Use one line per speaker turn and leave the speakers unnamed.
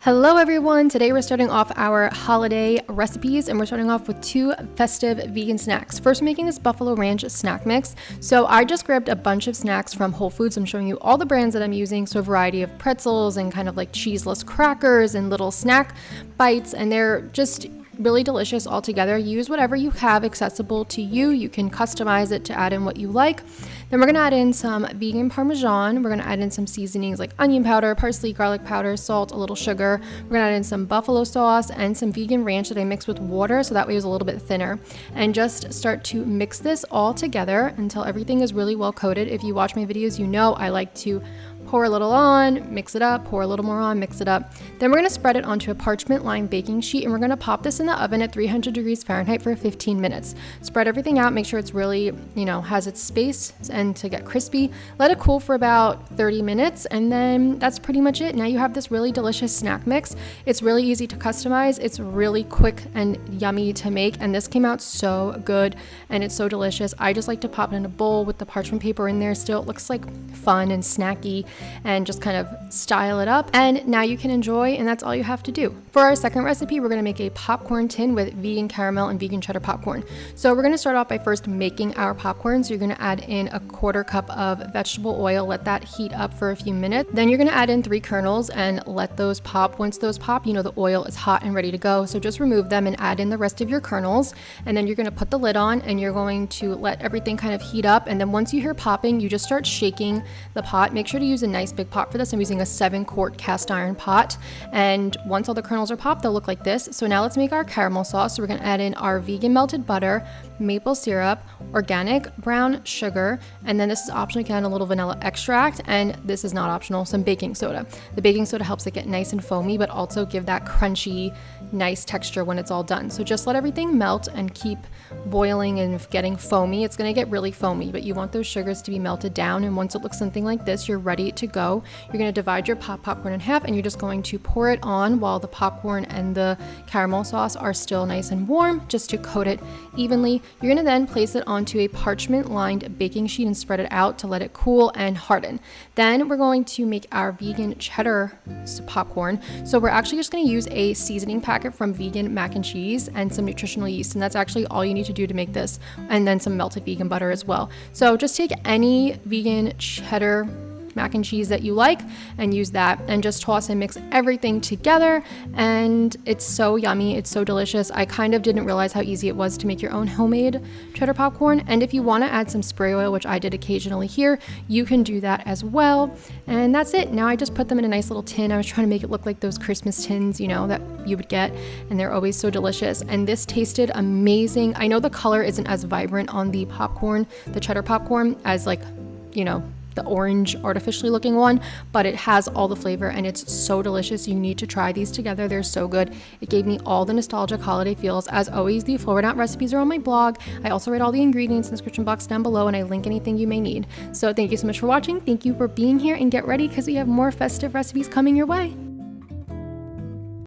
Hello everyone! Today we're starting off our holiday recipes and we're starting off with two festive vegan snacks. First, we're making this buffalo ranch snack mix. So I just grabbed a bunch of snacks from Whole Foods. I'm showing you all the brands that I'm using. So a variety of pretzels and kind of like cheeseless crackers and little snack bites, and they're just really delicious all together. Use whatever you have accessible to you. You can customize it to add in what you like. Then we're gonna add in some vegan parmesan. We're gonna add in some seasonings like onion powder, parsley, garlic powder, salt, a little sugar. We're gonna add in some buffalo sauce and some vegan ranch that I mix with water so that way it's a little bit thinner. And just start to mix this all together until everything is really well coated. If you watch my videos, you know I like to pour a little on, mix it up, pour a little more on, mix it up. Then we're gonna spread it onto a parchment lined baking sheet and we're gonna pop this in the oven at 300 degrees Fahrenheit for 15 minutes. Spread everything out, make sure it's really, has its space and to get crispy. Let it cool for about 30 minutes and then that's pretty much it. Now you have this really delicious snack mix. It's really easy to customize. It's really quick and yummy to make, and this came out so good and it's so delicious. I just like to pop it in a bowl with the parchment paper in there still. It looks like fun and snacky, and just kind of style it up, and now you can enjoy, and that's all you have to do. For our second recipe, we're going to make a popcorn tin with vegan caramel and vegan cheddar popcorn. So we're going to start off by first making our popcorn. So you're going to add in a quarter cup of vegetable oil, let that heat up for a few minutes. Then you're going to add in 3 kernels and let those pop. Once those pop, the oil is hot and ready to go. So just remove them and add in the rest of your kernels, and then you're going to put the lid on and you're going to let everything kind of heat up. And then once you hear popping, you just start shaking the pot. Make sure to use a nice big pot for this. I'm using a 7-quart cast iron pot, and once all the kernels are popped, they'll look like this. So now let's make our caramel sauce. So we're going to add in our vegan melted butter, maple syrup, organic brown sugar, and then this is optional. You can add a little vanilla extract, and this is not optional, some baking soda. The baking soda helps it get nice and foamy, but also give that crunchy, nice texture when it's all done. So just let everything melt and keep boiling and getting foamy. It's going to get really foamy, but you want those sugars to be melted down, and once it looks something like this, you're ready to go. You're going to divide your popcorn in half, and you're just going to pour it on while the popcorn and the caramel sauce are still nice and warm, just to coat it evenly. You're going to then place it onto a parchment lined baking sheet and spread it out to let it cool and harden. Then we're going to make our vegan cheddar popcorn. So we're actually just going to use a seasoning packet from Vegan Mac and Cheese and some nutritional yeast, and that's actually all you need to do to make this, and then some melted vegan butter as well. So just take any vegan cheddar mac and cheese that you like and use that, and just toss and mix everything together, and it's so yummy. It's so delicious. I kind of didn't realize how easy it was to make your own homemade cheddar popcorn, and if you want to add some spray oil, which I did occasionally here, you can do that as well. And that's it. Now I just put them in a nice little tin. I was trying to make it look like those Christmas tins, that you would get, and they're always so delicious, and this tasted amazing. I know the color isn't as vibrant on the popcorn, the cheddar popcorn, as the orange artificially looking one, but it has all the flavor and it's so delicious. You need to try these together. They're so good. It gave me all the nostalgic holiday feels. As always, the forward out recipes are on my blog. I also write all the ingredients in the description box down below, and I link anything you may need. So thank you so much for watching. Thank you for being here, and get ready because we have more festive recipes coming your way.